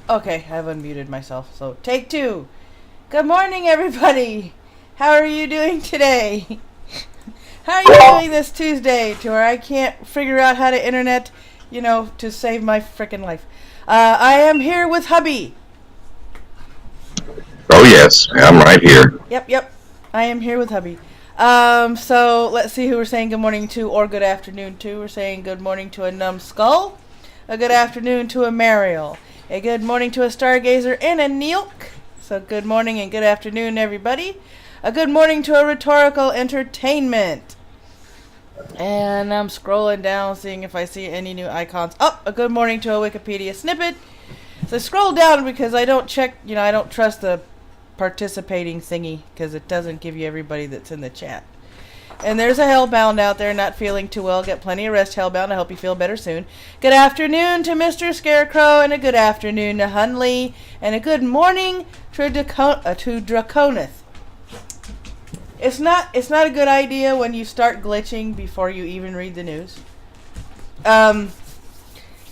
Okay, I've unmuted myself, so take two. Good morning, everybody. How are you doing today? How are you doing this Tuesday to where I can't figure out how to internet, to save my frickin' life? I am here with hubby. Oh yes, I'm right here. Yep. I am here with hubby. So let's see who we're saying good morning to or good afternoon to. We're saying good morning to a Numbed Skull, a good afternoon to a Mariel, a good morning to a Stargazer and a Neelk. So good morning and good afternoon, everybody. A good morning to a Rhetorical Entertainment. And I'm scrolling down, seeing if I see any new icons. Oh, a good morning to a Wikipedia snippet. So scroll down because I don't check, I don't trust the participating thingy because it doesn't give you everybody that's in the chat. And there's a Hellbound out there not feeling too well. Get plenty of rest, Hellbound. I hope you feel better soon. Good afternoon to Mr. Scarecrow, and a good afternoon to Hunley, and a good morning to Draconith. It's not a good idea when you start glitching before you even read the news. Well,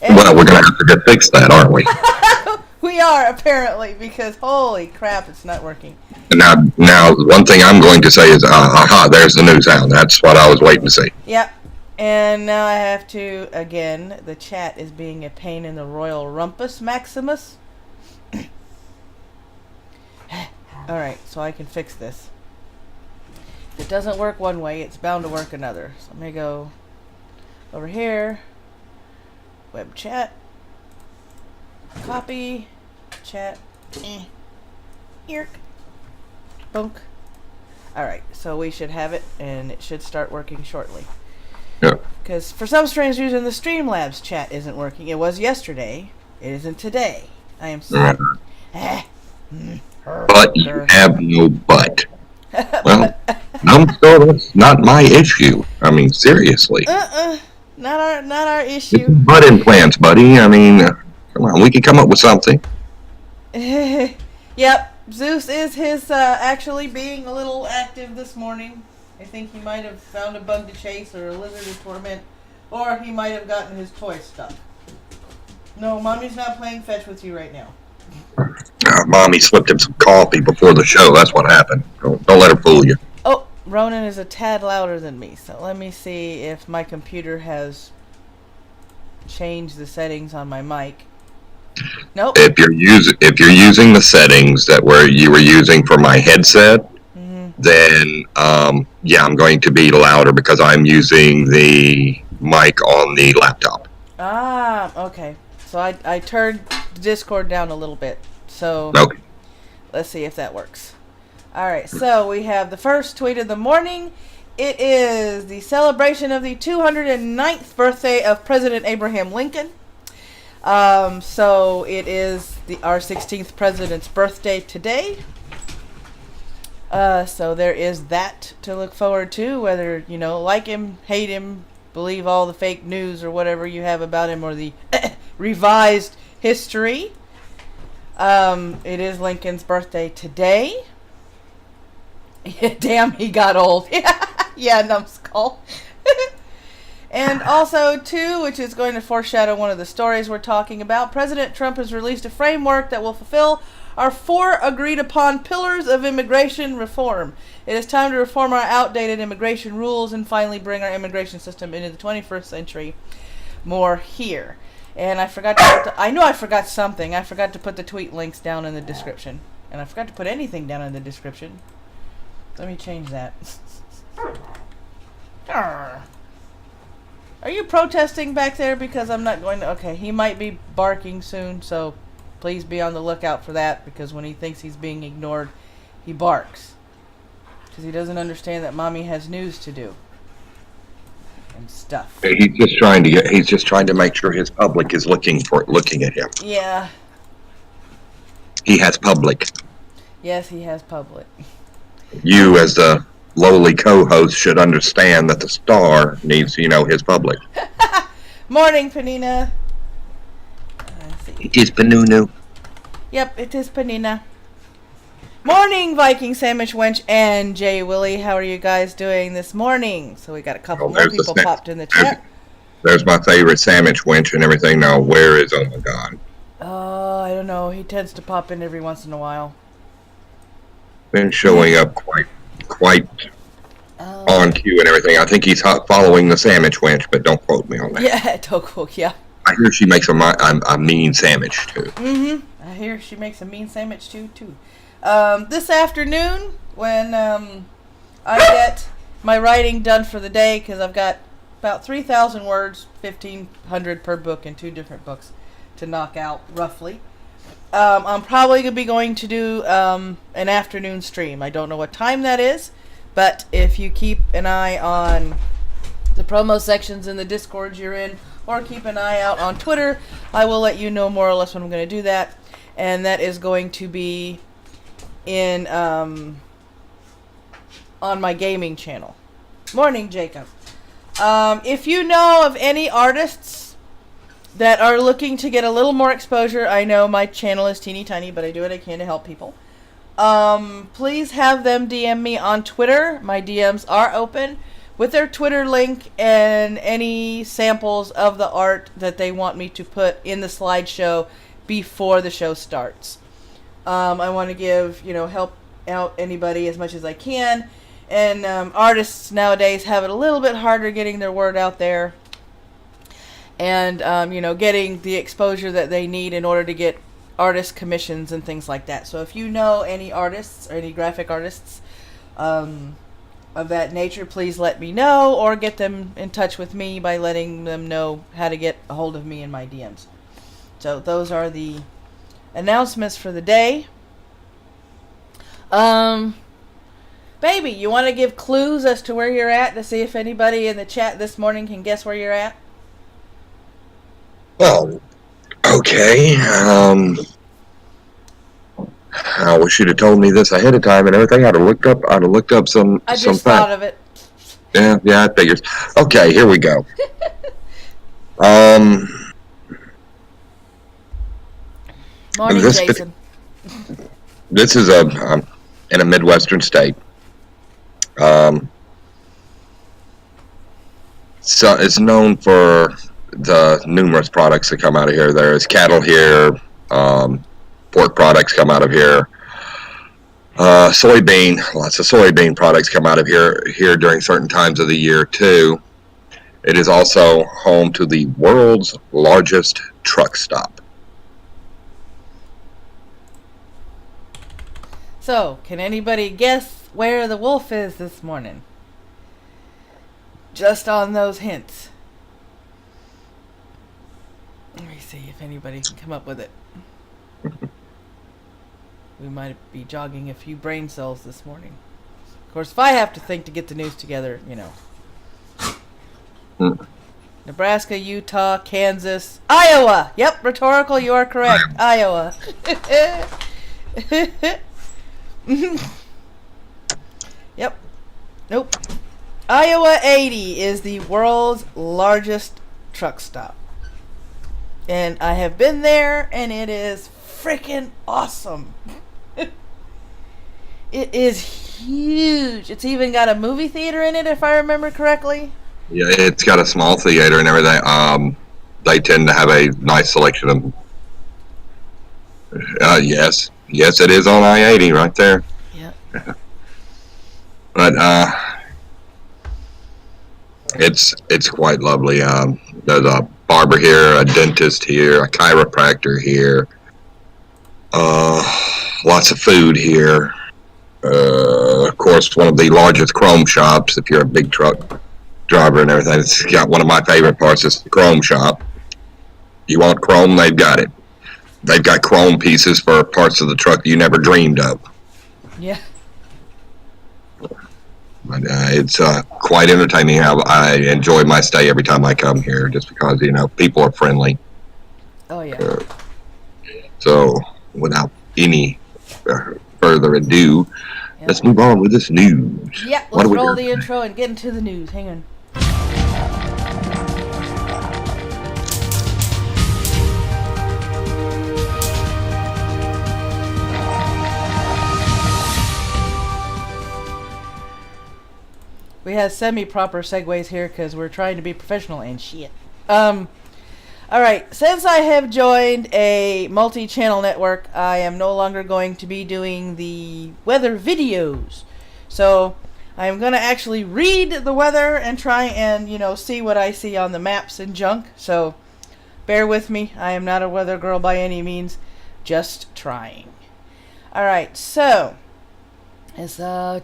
we're going to have to fix that, aren't we? We are, apparently, because holy crap, it's not working. Now, one thing I'm going to say is, aha, there's the new sound. That's what I was waiting to see. Yep. And now I have to, again, the chat is being a pain in the Royal Rumpus Maximus. Alright, so I can fix this. If it doesn't work one way, it's bound to work another. So let me go over here. Web chat. Copy. Chat. Yerk. Bunk. Alright, so we should have it, and it should start working shortly. Yeah. Because for some strange reason, the Streamlabs chat isn't working. It was yesterday. It isn't today. I am sorry. But you have no butt. Well, that's not my issue. I mean, seriously. Not our issue. Butt implants, buddy. I mean, come on, we can come up with something. Yep. Zeus is actually being a little active this morning. I think he might have found a bug to chase or a lizard to torment, or he might have gotten his toy stuck. No, Mommy's not playing fetch with you right now. Mommy slipped him some coffee before the show. That's what happened. Don't let her fool you. Oh, Ronan is a tad louder than me, so let me see if my computer has changed the settings on my mic. Nope. If you're using the settings that you were using for my headset, then yeah, I'm going to be louder because I'm using the mic on the laptop. Ah, okay. So I turned the Discord down a little bit. So okay. Let's see if that works. All right. So we have the first tweet of the morning. It is the celebration of the 209th birthday of President Abraham Lincoln. So it is our 16th president's birthday today. So there is that to look forward to, whether, like him, hate him, believe all the fake news or whatever you have about him, or the revised history. It is Lincoln's birthday today. Damn, he got old. Yeah, Numbed Skull. And also, too, which is going to foreshadow one of the stories we're talking about, President Trump has released a framework that will fulfill our 4 agreed-upon pillars of immigration reform. It is time to reform our outdated immigration rules and finally bring our immigration system into the 21st century. More here. And I forgot to I know I forgot something. I forgot to put the tweet links down in the description. And I forgot to put anything down in the description. Let me change that. Are you protesting back there? Because I'm not going to... Okay, he might be barking soon, so please be on the lookout for that, because when he thinks he's being ignored, he barks. Because he doesn't understand that Mommy has news to do. And stuff. He's just trying to make sure his public is looking at him. Yeah. He has public. Yes, he has public. You as the lowly co-host should understand that the star needs, his public. Morning, Penina. It is Penunu. Yep, it is Penina. Morning, Viking Sandwich Wench and Jay Willie. How are you guys doing this morning? So we got a couple more people popped in the chat. There's my favorite sandwich wench and everything. Now, where is, oh my God? Oh, I don't know. He tends to pop in every once in a while. Been showing up quite on cue and everything. I think he's following the sandwich wench, but don't quote me on that. Yeah, don't quote, yeah. I hear she makes a mean sandwich, too. Mm-hmm. I hear she makes a mean sandwich, too. This afternoon, when I get my writing done for the day, because I've got about 3,000 words, 1,500 per book in 2 different books to knock out, roughly. I'm probably going to be going to do an afternoon stream. I don't know what time that is, but if you keep an eye on the promo sections in the Discord you're in, or keep an eye out on Twitter, I will let you know more or less when I'm going to do that. And that is going to be in on my gaming channel. Morning, Jacob. If you know of any artists that are looking to get a little more exposure, I know my channel is teeny tiny, but I do what I can to help people. Please have them DM me on Twitter. My DMs are open with their Twitter link and any samples of the art that they want me to put in the slideshow before the show starts. I want to give, help out anybody as much as I can. And artists nowadays have it a little bit harder getting their word out there. And, getting the exposure that they need in order to get artist commissions and things like that. So if you know any artists or any graphic artists of that nature, please let me know, or get them in touch with me by letting them know how to get a hold of me in my DMs. So those are the announcements for the day. Baby, you want to give clues as to where you're at to see if anybody in the chat this morning can guess where you're at? Well, okay. I wish you'd have told me this ahead of time and everything. I'd have looked up some. I just thought of it. Yeah, it figures. Okay, here we go. Morning, Jason. This is in a Midwestern state. So it's known for the numerous products that come out of here. There is cattle here, pork products come out of here, lots of soybean products come out of here during certain times of the year too. It is also home to the world's largest truck stop. So, can anybody guess where the wolf is this morning? Just on those hints. Let me see if anybody can come up with it. We might be jogging a few brain cells this morning. Of course, if I have to think to get the news together, Nebraska, Utah, Kansas, Iowa. Yep, Rhetorical, you are correct. Iowa. Yep. Nope. Iowa 80 is the world's largest truck stop. And I have been there, and it is freaking awesome. It is huge. It's even got a movie theater in it, if I remember correctly. Yeah, it's got a small theater and everything. They tend to have a nice selection of. Yes, it is on I-80 right there. Yeah. But it's quite lovely. There's a barber here, a dentist here, a chiropractor here. Lots of food here. Of course, one of the largest chrome shops. If you're a big truck driver and everything, it's got one of my favorite parts. Is the chrome shop. You want chrome? They've got it. They've got chrome pieces for parts of the truck you never dreamed of. Yeah. But it's quite entertaining. I enjoy my stay every time I come here, just because people are friendly. Oh yeah. So without any further ado, let's move on with this news. Yeah, let's roll the intro and get into the news. Hang on. We have semi-proper segues here because we're trying to be professional and shit. Alright, since I have joined a multi-channel network, I am no longer going to be doing the weather videos. So, I'm going to actually read the weather and try and, see what I see on the maps and junk. So, bear with me. I am not a weather girl by any means. Just trying. Alright, so, it's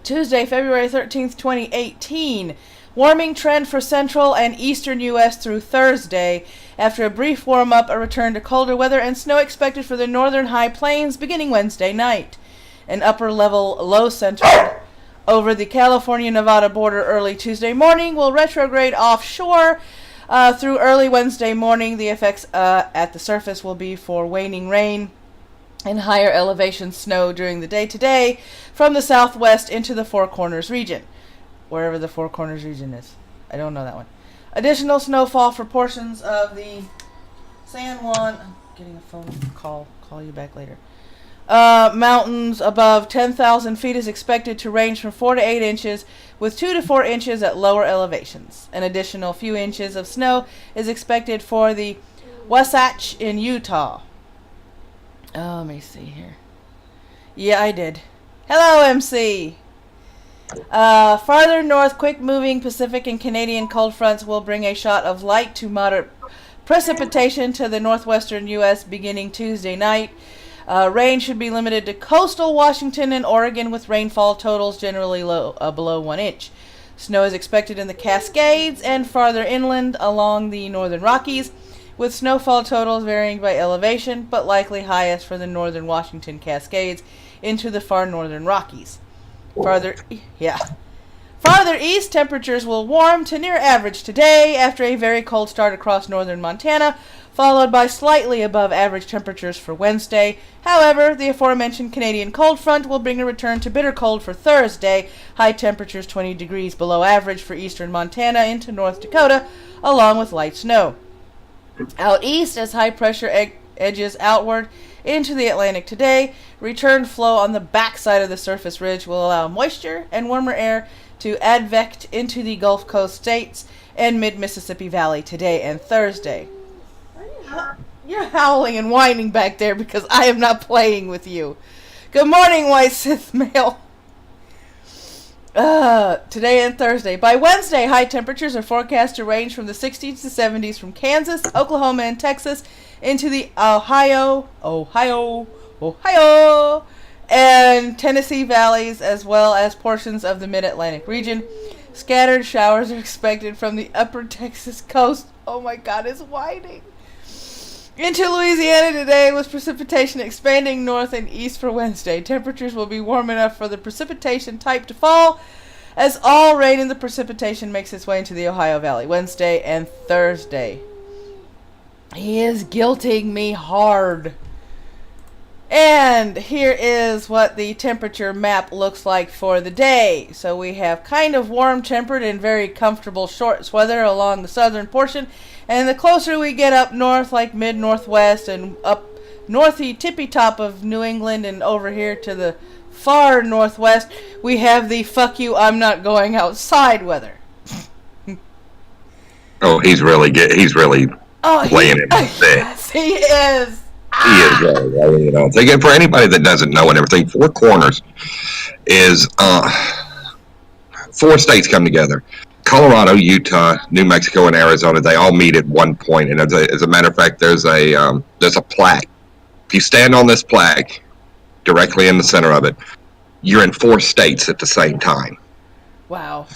Tuesday, February 13th, 2018. Warming trend for central and eastern U.S. through Thursday. After a brief warm-up, a return to colder weather and snow expected for the northern high plains beginning Wednesday night. An upper-level low centered over the California-Nevada border early Tuesday morning will retrograde offshore through early Wednesday morning. The effects at the surface will be for waning rain and higher elevation snow during the day today from the southwest into the Four Corners region. Wherever the Four Corners region is. I don't know that one. Additional snowfall for portions of the San Juan... I'm getting a phone call. Call you back later. Mountains above 10,000 feet is expected to range from 4 to 8 inches, with 2 to 4 inches at lower elevations. An additional few inches of snow is expected for the Wasatch in Utah. Let me see here. Yeah, I did. Hello, MC! Farther north, quick-moving Pacific and Canadian cold fronts will bring a shot of light to moderate precipitation to the northwestern U.S. beginning Tuesday night. Rain should be limited to coastal Washington and Oregon, with rainfall totals generally below 1 inch. Snow is expected in the Cascades and farther inland along the northern Rockies, with snowfall totals varying by elevation, but likely highest for the northern Washington Cascades into the far northern Rockies. Farther east, temperatures will warm to near average today after a very cold start across northern Montana, followed by slightly above average temperatures for Wednesday. However, the aforementioned Canadian cold front will bring a return to bitter cold for Thursday. High temperatures 20 degrees below average for eastern Montana into North Dakota, along with light snow. Out east, as high pressure edges outward into the Atlantic today, return flow on the backside of the surface ridge will allow moisture and warmer air to advect into the Gulf Coast states and mid-Mississippi Valley today and Thursday. You're howling and whining back there because I am not playing with you. Good morning, White Sith Male. Today and Thursday. By Wednesday, high temperatures are forecast to range from the 60s to 70s from Kansas, Oklahoma, and Texas into the Ohio, and Tennessee valleys, as well as portions of the mid-Atlantic region. Scattered showers are expected from the upper Texas coast. Oh my God, it's whining. Into Louisiana today, with precipitation expanding north and east for Wednesday. Temperatures will be warm enough for the precipitation type to fall, as all rain in the precipitation makes its way into the Ohio Valley Wednesday and Thursday. He is guilting me hard. And here is what the temperature map looks like for the day. So we have kind of warm tempered and very comfortable shorts weather along the southern portion. And the closer we get up north, like mid-northwest and up northy tippy top of New England and over here to the far northwest, we have the fuck you, I'm not going outside weather. Oh, he's really playing it. Yes, he is. He is really. Again, for anybody that doesn't know and everything, Four Corners is 4 states come together. Colorado, Utah, New Mexico, and Arizona, they all meet at one point. And as a matter of fact, there's a plaque. If you stand on this plaque directly in the center of it, you're in 4 states at the same time. Wow.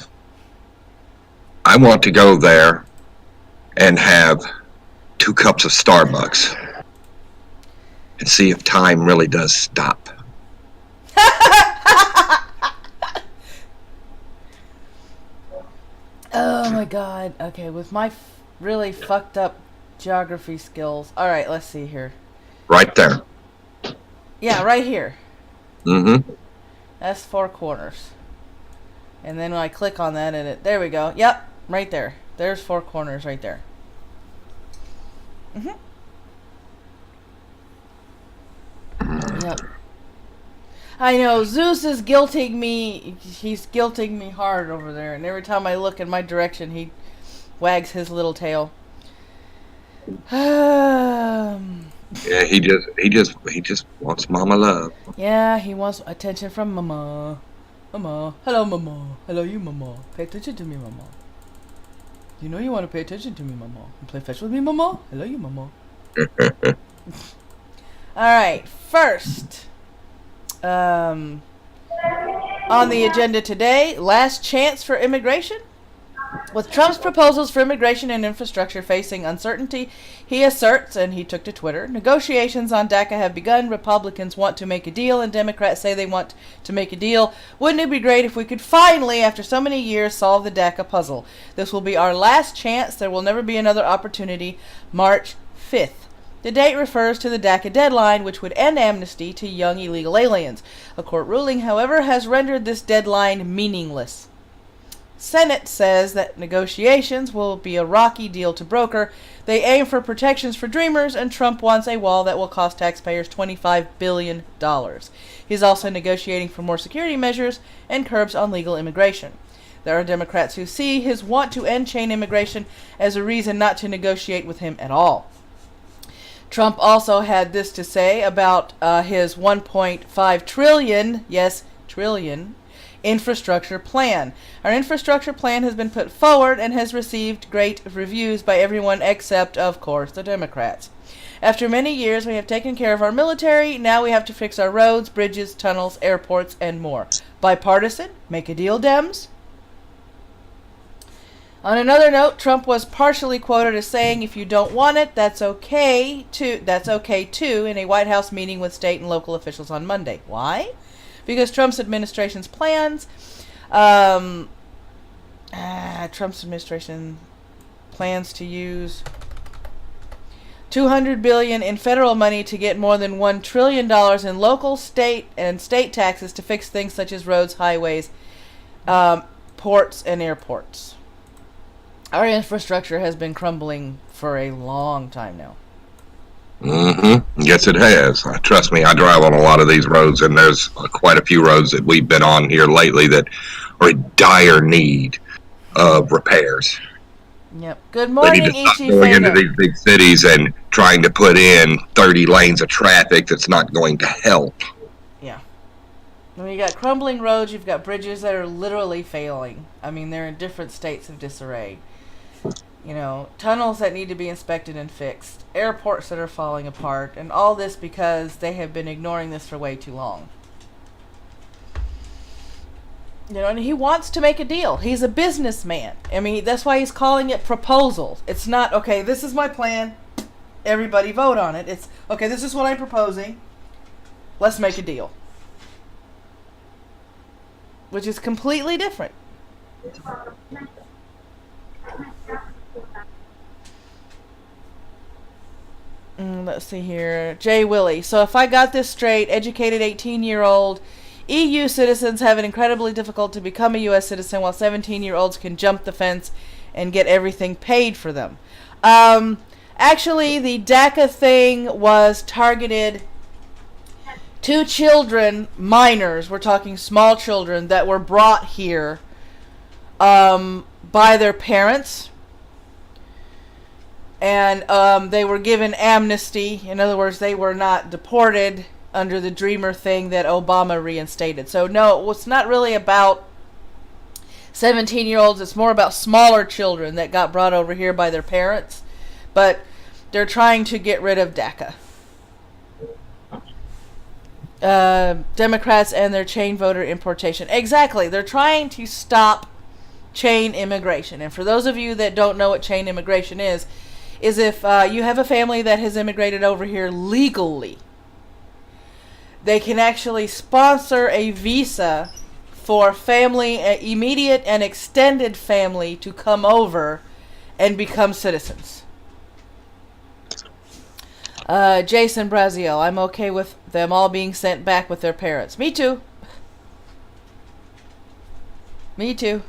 I want to go there and have 2 cups of Starbucks and see if time really does stop. Oh my God. Okay, with my really fucked up geography skills. Alright, let's see here. Right there. Yeah, right here. Mm-hmm. That's four corners. And then when I click on that, there we go. Yep, right there. There's four corners right there. Yep. I know, Zeus is guilting me. He's guilting me hard over there. And every time I look in my direction, he wags his little tail. Yeah, he just wants mama love. Yeah, he wants attention from mama. Mama. Hello, mama. Hello, you, mama. Pay attention to me, mama. You know you want to pay attention to me, mama. You play fetch with me, mama. Hello, you, mama. Alright, first. On the agenda today, last chance for immigration. With Trump's proposals for immigration and infrastructure facing uncertainty, he asserts, and he took to Twitter, negotiations on DACA have begun. Republicans want to make a deal, and Democrats say they want to make a deal. Wouldn't it be great if we could finally, after so many years, solve the DACA puzzle? This will be our last chance. There will never be another opportunity. March 5th. The date refers to the DACA deadline, which would end amnesty to young illegal aliens. A court ruling, however, has rendered this deadline meaningless. Senate says that negotiations will be a rocky deal to broker. They aim for protections for dreamers, and Trump wants a wall that will cost taxpayers $25 billion. He's also negotiating for more security measures and curbs on legal immigration. There are Democrats who see his want to end chain immigration as a reason not to negotiate with him at all. Trump also had this to say about his $1.5 trillion, yes, trillion, infrastructure plan. Our infrastructure plan has been put forward and has received great reviews by everyone except, of course, the Democrats. After many years, we have taken care of our military. Now we have to fix our roads, bridges, tunnels, airports, and more. Bipartisan? Make a deal, Dems? On another note, Trump was partially quoted as saying, if you don't want it, that's okay too, in a White House meeting with state and local officials on Monday. Why? Because Trump's administration's plans, Trump's administration plans to use $200 billion in federal money to get more than $1 trillion in local, state, and state taxes to fix things such as roads, highways, ports, and airports. Our infrastructure has been crumbling for a long time now. Yes, it has. Trust me, I drive on a lot of these roads, and there's quite a few roads that we've been on here lately that are in dire need of repairs. Yep. Good morning, They need to stop going into these big cities and trying to put in 30 lanes of traffic that's not going to help. Yeah. When you got crumbling roads, you've got bridges that are literally failing. I mean, they're in different states of disarray. You know, tunnels that need to be inspected and fixed, airports that are falling apart, and all this because they have been ignoring this for way too long. You know, and he wants to make a deal. He's a businessman. I mean, that's why he's calling it proposals. It's not, okay, this is my plan, everybody vote on it. It's, okay, this is what I'm proposing, let's make a deal. Which is completely different. Let's see here. Jay Willie. So if I got this straight, educated 18-year-old EU citizens have it incredibly difficult to become a U.S. citizen, while 17-year-olds can jump the fence and get everything paid for them. Actually, the DACA thing was targeted to children, minors, we're talking small children, that were brought here by their parents. And they were given amnesty. In other words, they were not deported under the Dreamer thing that Obama reinstated. So no, it's not really about 17-year-olds. It's more about smaller children that got brought over here by their parents. But they're trying to get rid of DACA. Democrats and their chain voter importation. Exactly. They're trying to stop chain immigration. And for those of you that don't know what chain immigration is if you have a family that has immigrated over here legally, they can actually sponsor a visa for family, immediate and extended family, to come over and become citizens. Jason Brazeal, I'm okay with them all being sent back with their parents. Me too. Me too.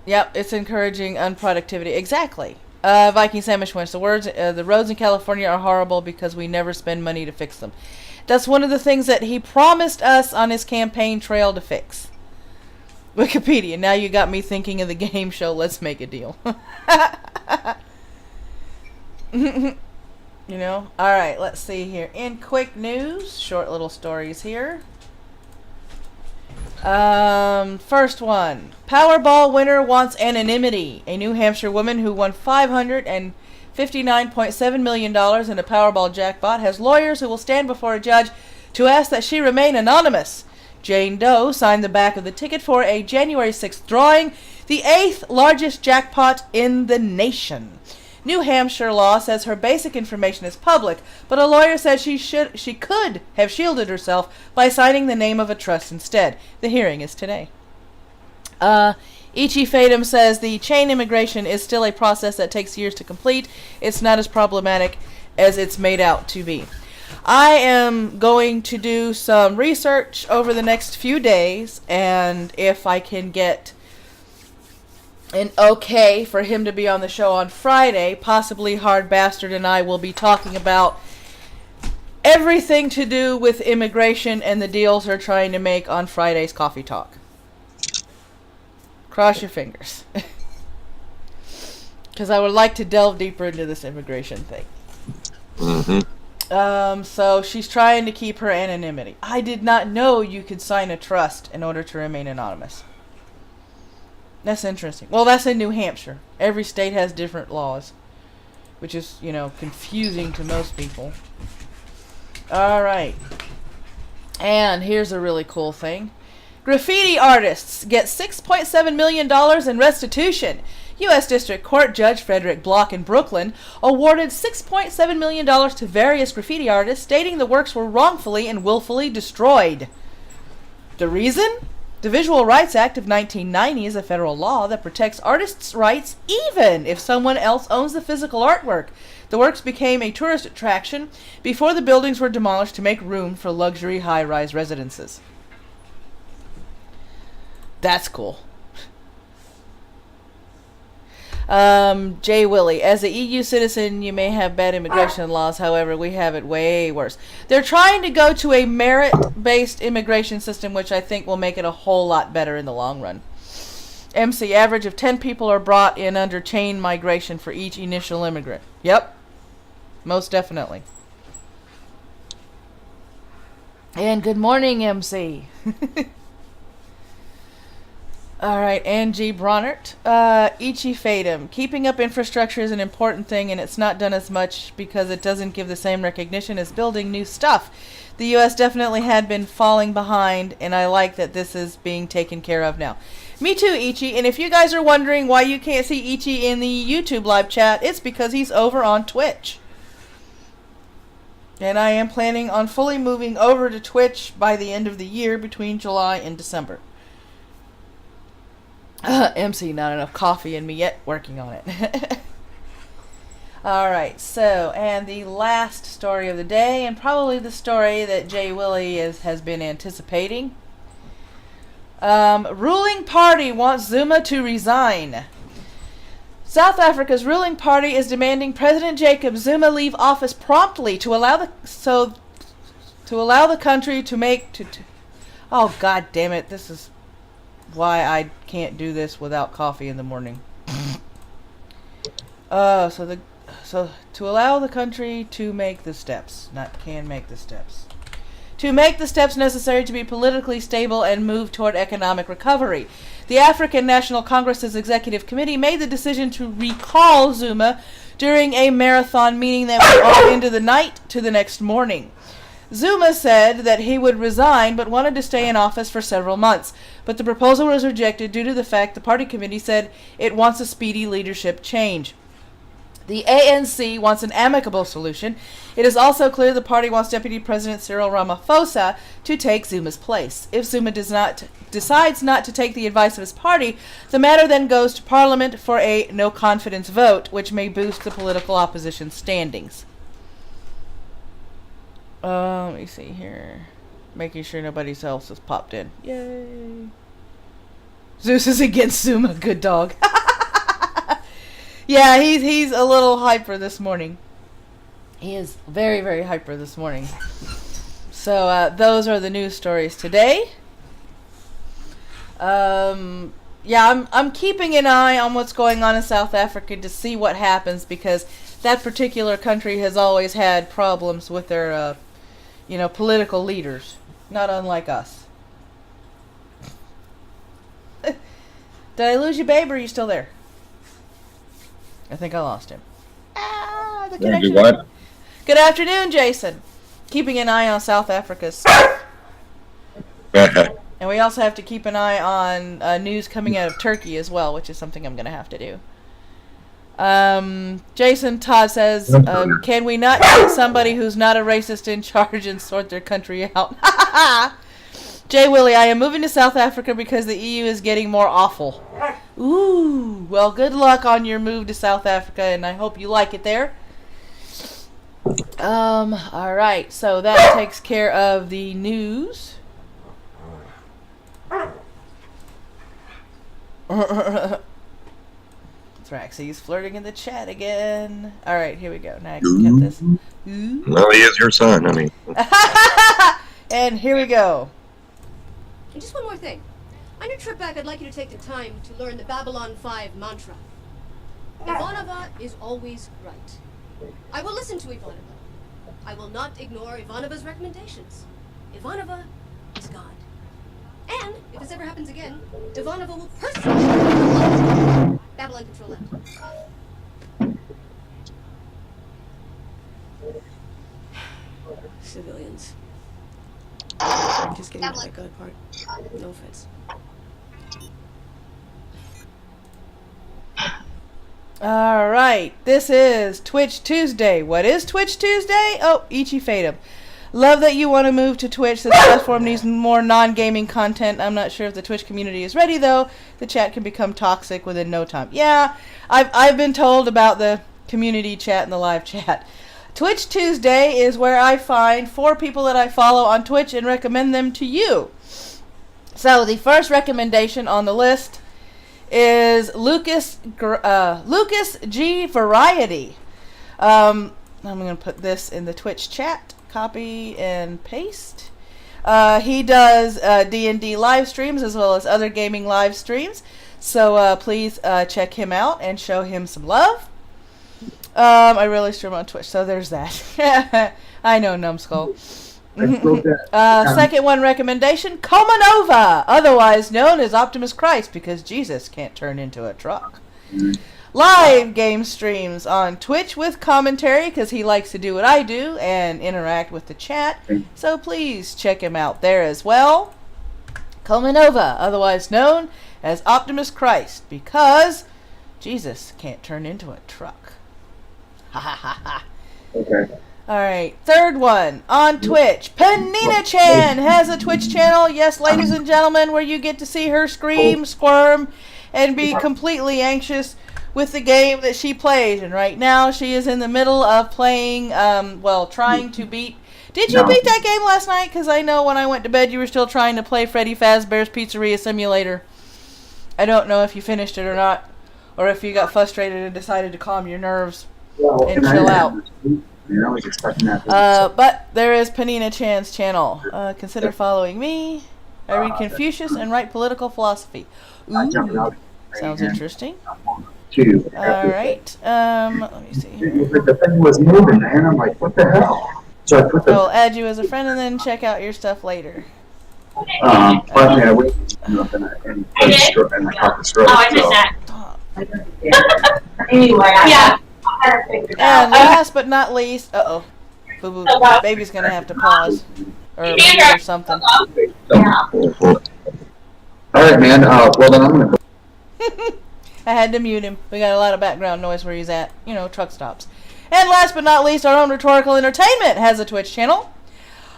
Yep, it's encouraging unproductivity. Exactly. Viking Sandwich Winch. The roads in California are horrible because we never spend money to fix them. That's one of the things that he promised us on his campaign trail to fix. Wikipedia. Now you got me thinking of the game show Let's Make a Deal. You know? Alright, let's see here. In quick news, short little stories here. First one. Powerball winner wants anonymity. A New Hampshire woman who won $559.7 million in a Powerball jackpot has lawyers who will stand before a judge to ask that she remain anonymous. Jane Doe signed the back of the ticket for a January 6th drawing, the 8th largest jackpot in the nation. New Hampshire law says her basic information is public, but a lawyer said she could have shielded herself by signing the name of a trust instead. The hearing is today. Ichi Fatum says the chain immigration is still a process that takes years to complete. It's not as problematic as it's made out to be. I am going to do some research over the next few days, and if I can get an okay for him to be on the show on Friday, possibly Hard Bastard and I will be talking about everything to do with immigration and the deals they're trying to make on Friday's Coffee Talk. Cross your fingers. Because I would like to delve deeper into this immigration thing. So she's trying to keep her anonymity. I did not know you could sign a trust in order to remain anonymous. That's interesting. Well, that's in New Hampshire. Every state has different laws, which is, you know, confusing to most people. Alright. And here's a really cool thing. Graffiti artists get $6.7 million in restitution. U.S. District Court Judge Frederick Block in Brooklyn awarded $6.7 million to various graffiti artists, stating the works were wrongfully and willfully destroyed. The reason? The Visual Rights Act of 1990 is a federal law that protects artists' rights even if someone else owns the physical artwork. The works became a tourist attraction before the buildings were demolished to make room for luxury high-rise residences. That's cool. Jay Willie, as an EU citizen, you may have bad immigration laws. However, we have it way worse. They're trying to go to a merit-based immigration system, which I think will make it a whole lot better in the long run. MC, average of 10 people are brought in under chain migration for each initial immigrant. Yep. Most definitely. And good morning, MC. Alright, Angie Bronert. Ichi Fatum. Keeping up infrastructure is an important thing, and it's not done as much because it doesn't give the same recognition as building new stuff. The U.S. definitely had been falling behind, and I like that this is being taken care of now. Me too, Ichi, and if you guys are wondering why you can't see Ichi in the YouTube live chat, it's because he's over on Twitch. And I am planning on fully moving over to Twitch by the end of the year, between July and December. MC, not enough coffee in me yet. Working on it. Alright, so, and the last story of the day, and probably the story that Jay Willie has been anticipating. Ruling party wants Zuma to resign. South Africa's ruling party is demanding President Jacob Zuma leave office promptly to allow the country to make oh god damn it, this is why I can't do this without coffee in the morning. So to allow the country to make the steps, to make the steps necessary to be politically stable and move toward economic recovery. The African National Congress's Executive Committee made the decision to recall Zuma during a marathon meeting that went on into the night to the next morning. Zuma said that he would resign but wanted to stay in office for several months, but the proposal was rejected due to the fact the party committee said it wants a speedy leadership change. The ANC wants an amicable solution. It is also clear the party wants Deputy President Cyril Ramaphosa to take Zuma's place. If Zuma decides not to take the advice of his party, the matter then goes to Parliament for a no-confidence vote, which may boost the political opposition standings. Let me see here. Making sure nobody else has popped in. Yay. Zeus is against Zuma. Good dog. Yeah, he's a little hyper this morning. He is very, very hyper this morning. So those are the news stories today. Yeah, I'm keeping an eye on what's going on in South Africa to see what happens, because that particular country has always had problems with their, political leaders. Not unlike us. Did I lose you, babe, or are you still there? I think I lost him. The connection. What? Good afternoon, Jason. Keeping an eye on South Africa's stuff. And we also have to keep an eye on news coming out of Turkey as well, which is something I'm going to have to do. Jason Todd says, can we not get somebody who's not a racist in charge and sort their country out? Jay Willie, I am moving to South Africa because the EU is getting more awful. Ooh, well, good luck on your move to South Africa, and I hope you like it there. Alright, so that takes care of the news. Thraxy's flirting in the chat again. Alright, here we go. Now I can get this. Ooh. Well, he is your son, I mean. And here we go. And just one more thing. On your trip back, I'd like you to take the time to learn the Babylon 5 mantra. Ivanova is always right. I will listen to Ivanova. I will not ignore Ivanova's recommendations. Ivanova is God. And, if this ever happens again, Ivanova will personally Babylon control that. Civilians. I'm just getting to that God part. No offense. Alright, this is Twitch Tuesday. What is Twitch Tuesday? Oh, Ichi Fatum. Love that you want to move to Twitch. The platform needs more non-gaming content. I'm not sure if the Twitch community is ready, though. The chat can become toxic within no time. Yeah, I've been told about the community chat and the live chat. Twitch Tuesday is where I find 4 people that I follow on Twitch and recommend them to you. So the first recommendation on the list is Lucas G Variety. I'm going to put this in the Twitch chat. Copy and paste. He does D&D live streams as well as other gaming live streams. So please check him out and show him some love. I really stream on Twitch, so there's that. I know, Numbskull. Second one recommendation, Komanova, otherwise known as Optimus Christ, because Jesus can't turn into a truck. Live game streams on Twitch with commentary, because he likes to do what I do and interact with the chat. So please check him out there as well. Komanova, otherwise known as Optimus Christ, because Jesus can't turn into a truck. Ha ha ha ha. Okay. Alright, third one on Twitch. PeninaChan has a Twitch channel, yes, ladies and gentlemen, where you get to see her scream, squirm, and be completely anxious with the game that she plays. And right now, she is in the middle of playing, trying to beat... Did you beat that game last night? Because I know when I went to bed, you were still trying to play Freddy Fazbear's Pizzeria Simulator. I don't know if you finished it or not, or if you got frustrated and decided to calm your nerves and chill out. But there is PeninaChan's channel. Consider following me. I read Confucius and write political philosophy. Ooh, sounds interesting. Alright, let me see here. The thing was moving, man. I'm like, what the hell? So I put I will add you as a friend and then check out your stuff later. but yeah, we and I caught the stroke. Oh, I missed that. Anyway, Yeah. And last but not least, Boo-boo, baby's gonna have to pause. Or mute or something. Alright, man. Well, then I'm going to... I had to mute him. We got a lot of background noise where he's at. You know, truck stops. And last but not least, our own Rhetorical Entertainment has a Twitch channel.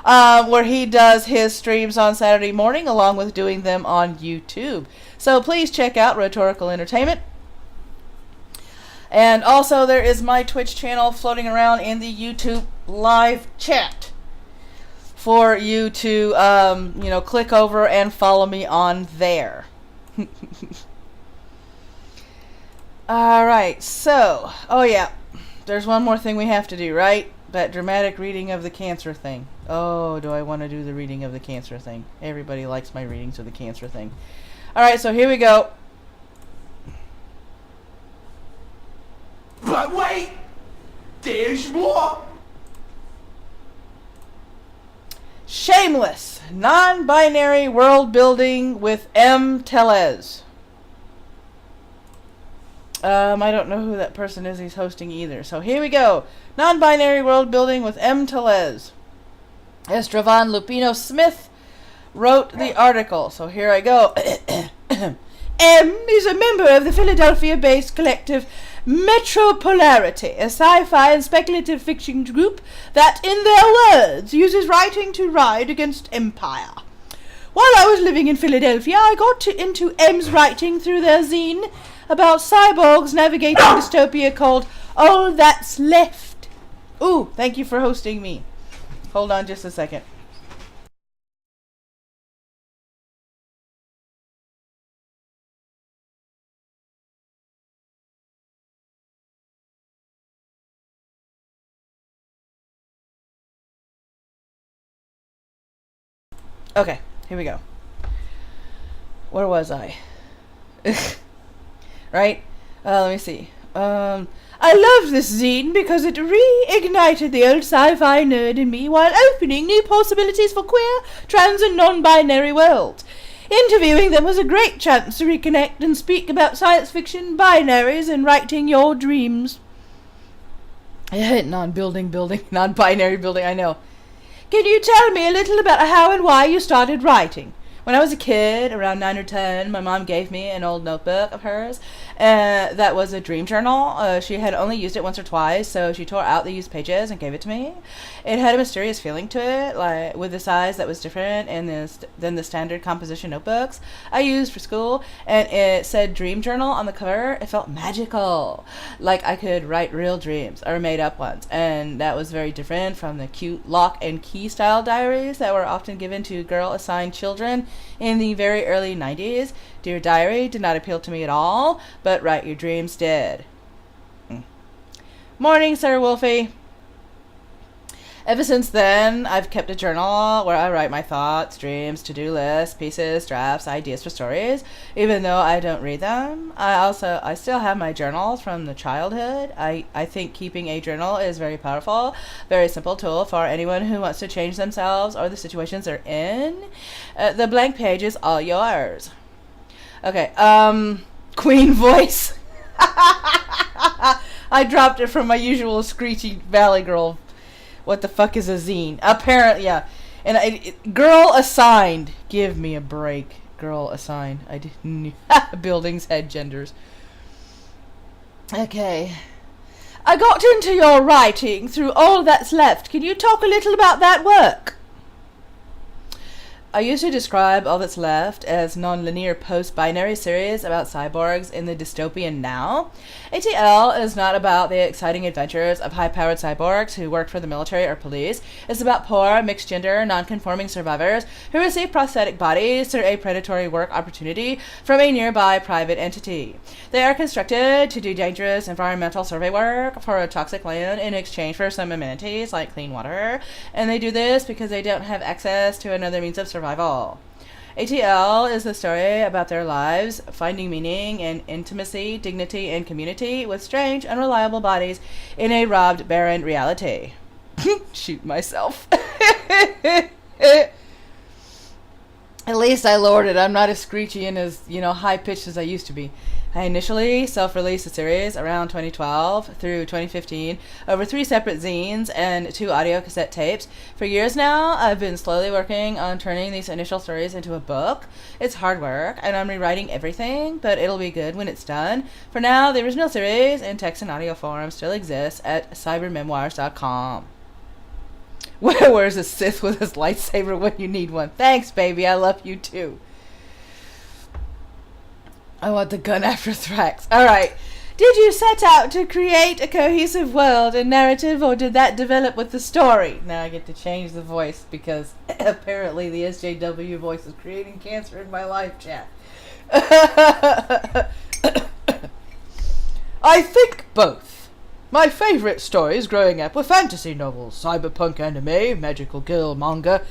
Where he does his streams on Saturday morning along with doing them on YouTube. So please check out Rhetorical Entertainment. And also there is my Twitch channel floating around in the YouTube live chat. for you to, click over and follow me on there. Alright, so, oh yeah, there's one more thing we have to do, right? That dramatic reading of the cancer thing. Oh, do I want to do the reading of the cancer thing? Everybody likes my readings of the cancer thing. Alright, so here we go. But wait! There's more! Shameless, non-binary world building with M. Tellez. I don't know who that person is he's hosting either. So here we go. Non-binary world building with M. Tellez. Estevan Lupino Smith wrote the article. So here I go. M is a member of the Philadelphia-based collective Metropolarity, a sci-fi and speculative fiction group that, in their words, uses writing to ride against empire. While I was living in Philadelphia, I got into M's writing through their zine about cyborgs navigating dystopia called All That's Left. Ooh, thank you for hosting me. Hold on just a second. Okay, here we go. Where was I? Right? Let me see. I loved this zine because it reignited the old sci-fi nerd in me while opening new possibilities for queer, trans, and non-binary worlds. Interviewing them was a great chance to reconnect and speak about science fiction, binaries, and writing your dreams. Non-binary building, I know. Can you tell me a little about how and why you started writing? When I was a kid, around 9 or 10, my mom gave me an old notebook of hers that was a dream journal. She had only used it once or twice, so she tore out the used pages and gave it to me. It had a mysterious feeling to it, like with a size that was different than the standard composition notebooks I used for school, and it said dream journal on the cover. It felt magical, like I could write real dreams or made up ones, and that was very different from the cute lock and key style diaries that were often given to girl-assigned children in the very early 90s. Dear Diary did not appeal to me at all, but Write Your Dreams did. Morning, Sir Wolfie. Ever since then, I've kept a journal where I write my thoughts, dreams, to-do lists, pieces, drafts, ideas for stories, even though I don't read them. I still have my journals from the childhood. I think keeping a journal is very powerful, very simple tool for anyone who wants to change themselves or the situations they're in. The blank page is all yours. Okay, Queen voice. I dropped it from my usual screechy Valley Girl. What the fuck is a zine? Apparently, yeah. And girl assigned. Give me a break. Girl assigned. I didn't. Buildings had genders. Okay. I got into your writing through All That's Left. Can you talk a little about that work? I used to describe All That's Left as non-linear post-binary series about cyborgs in the dystopian now. ATL is not about the exciting adventures of high-powered cyborgs who work for the military or police. It's about poor, mixed-gender, non-conforming survivors who receive prosthetic bodies through a predatory work opportunity from a nearby private entity. They are constructed to do dangerous environmental survey work for a toxic land in exchange for some amenities like clean water, and they do this because they don't have access to another means of survival. ATL is the story about their lives, finding meaning and intimacy, dignity, and community with strange, unreliable bodies in a robbed, barren reality. Shoot myself. At least I lowered it. I'm not as screechy and as, high-pitched as I used to be. I initially self-released the series around 2012 through 2015 over 3 separate zines and 2 audio cassette tapes. For years now, I've been slowly working on turning these initial stories into a book. It's hard work, and I'm rewriting everything, but it'll be good when it's done. For now, the original series in text and audio form still exists at cybermemoirs.com. Where's a Sith with his lightsaber when you need one? Thanks, baby. I love you too. I want the gun after Thrax. Alright. Did you set out to create a cohesive world and narrative, or did that develop with the story? Now I get to change the voice because apparently the SJW voice is creating cancer in my live chat. I think both. My favorite stories growing up were fantasy novels, cyberpunk anime, magical girl manga,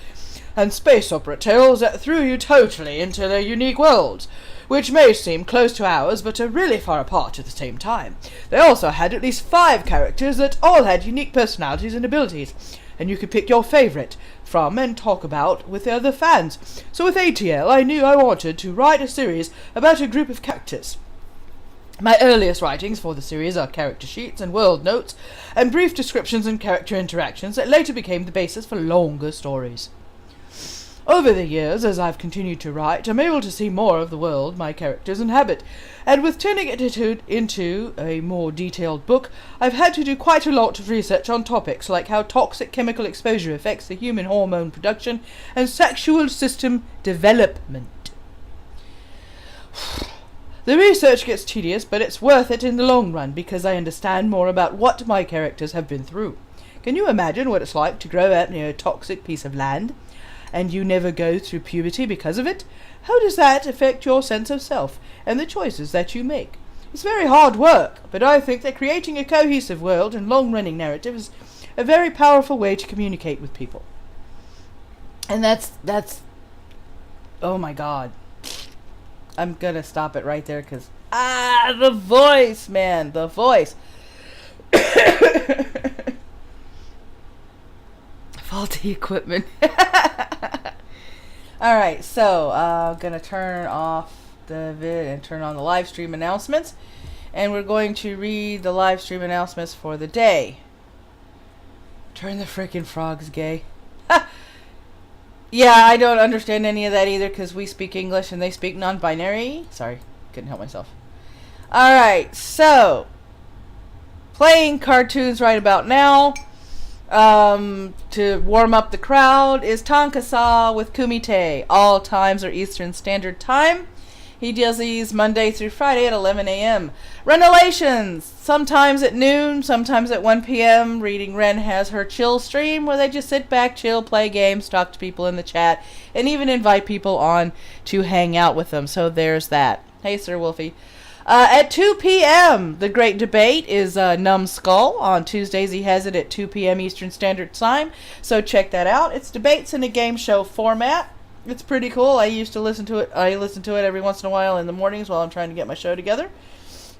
and space opera tales that threw you totally into their unique worlds, which may seem close to ours but are really far apart at the same time. They also had at least 5 characters that all had unique personalities and abilities, and you could pick your favorite from and talk about with the other fans. So with ATL, I knew I wanted to write a series about a group of characters. My earliest writings for the series are character sheets and world notes, and brief descriptions and character interactions that later became the basis for longer stories. Over the years, as I've continued to write, I'm able to see more of the world my characters inhabit, and with turning it into a more detailed book, I've had to do quite a lot of research on topics like how toxic chemical exposure affects the human hormone production and sexual system development. The research gets tedious, but it's worth it in the long run because I understand more about what my characters have been through. Can you imagine what it's like to grow up near a toxic piece of land, and you never go through puberty because of it? How does that affect your sense of self and the choices that you make? It's very hard work, but I think that creating a cohesive world and long-running narrative is a very powerful way to communicate with people. And that's oh my god. I'm gonna stop it right there because the voice, man, the voice. Faulty equipment. Alright, so I'm gonna turn off the vid and turn on the live stream announcements, and we're going to read the live stream announcements for the day. Turn the frickin' frogs gay. Yeah, I don't understand any of that either because we speak English and they speak non-binary. Sorry, couldn't help myself. Alright, so playing cartoons right about now to warm up the crowd is Tonka Saw with Kumite. All times are Eastern Standard Time. He does these Monday through Friday at 11 a.m. Wrenilations, sometimes at noon, sometimes at 1 p.m. Reading Wren has her chill stream where they just sit back, chill, play games, talk to people in the chat, and even invite people on to hang out with them. So there's that. Hey, Sir Wolfie. At 2 p.m., the great debate is Numbed Skull. On Tuesdays, he has it at 2 p.m. Eastern Standard Time. So check that out. It's debates in a game show format. It's pretty cool. I used to listen to it. I listen to it every once in a while in the mornings while I'm trying to get my show together.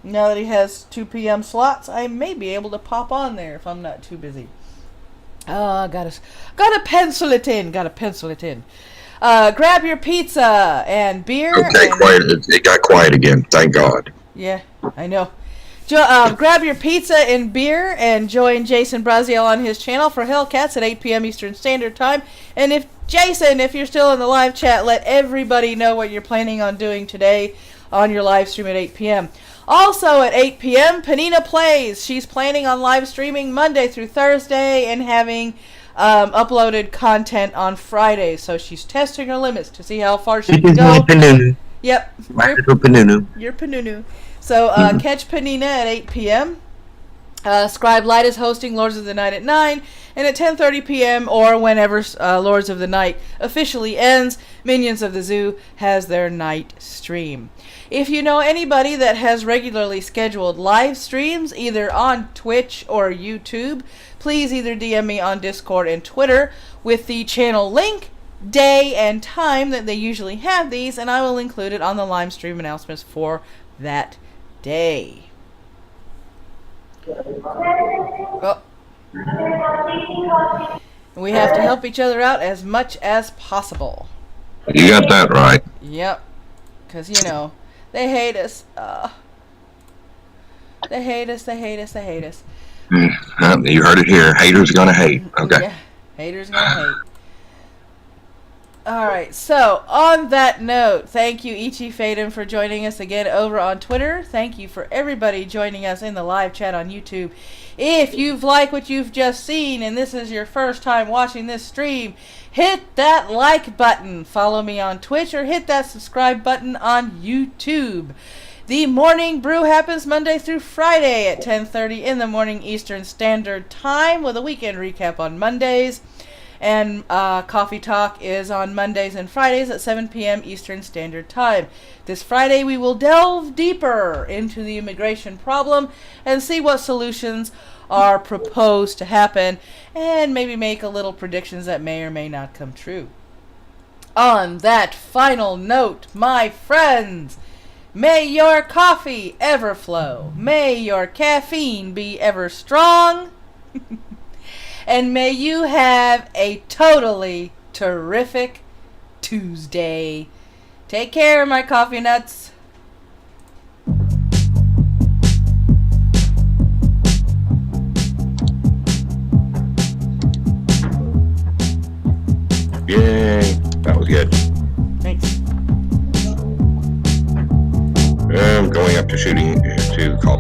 Now that he has 2 p.m. slots, I may be able to pop on there if I'm not too busy. Gotta pencil it in. Grab your pizza and beer. Okay, and quiet. It got quiet again. Thank God. Yeah, I know. Grab your pizza and beer and join Jason Brazeal on his channel for Hellcats at 8 p.m. Eastern Standard Time. And if you're still in the live chat, let everybody know what you're planning on doing today on your live stream at 8 p.m. Also at 8 p.m., Penina Plays. She's planning on live streaming Monday through Thursday and having uploaded content on Friday. So she's testing her limits to see how far she can go. Yep. You're Penunu. So catch Penina at 8 p.m. Scribe Light is hosting Lords of the Night at 9, and at 10:30 p.m. or whenever Lords of the Night officially ends, Minions of the Zoo has their night stream. If you know anybody that has regularly scheduled live streams, either on Twitch or YouTube, please either DM me on Discord and Twitter with the channel link, day, and time that they usually have these, and I will include it on the live stream announcements for that day. Oh. We have to help each other out as much as possible. You got that right. Yep. Because, they hate us. They hate us. You heard it here. Haters gonna hate. Okay. Yeah, haters gonna hate. Alright, so on that note, thank you Ichi Faden for joining us again over on Twitter. Thank you for everybody joining us in the live chat on YouTube. If you've liked what you've just seen and this is your first time watching this stream, hit that like button. Follow me on Twitch or hit that subscribe button on YouTube. The morning brew happens Monday through Friday at 10:30 in the morning Eastern Standard Time, with a weekend recap on Mondays. And Coffee Talk is on Mondays and Fridays at 7 p.m. Eastern Standard Time. This Friday we will delve deeper into the immigration problem and see what solutions are proposed to happen, and maybe make a little predictions that may or may not come true. On that final note, my friends, may your coffee ever flow, may your caffeine be ever strong, and may you have a totally terrific Tuesday. Take care, my coffee nuts. Yay, that was good. Thanks. I'm going up to shooting to call.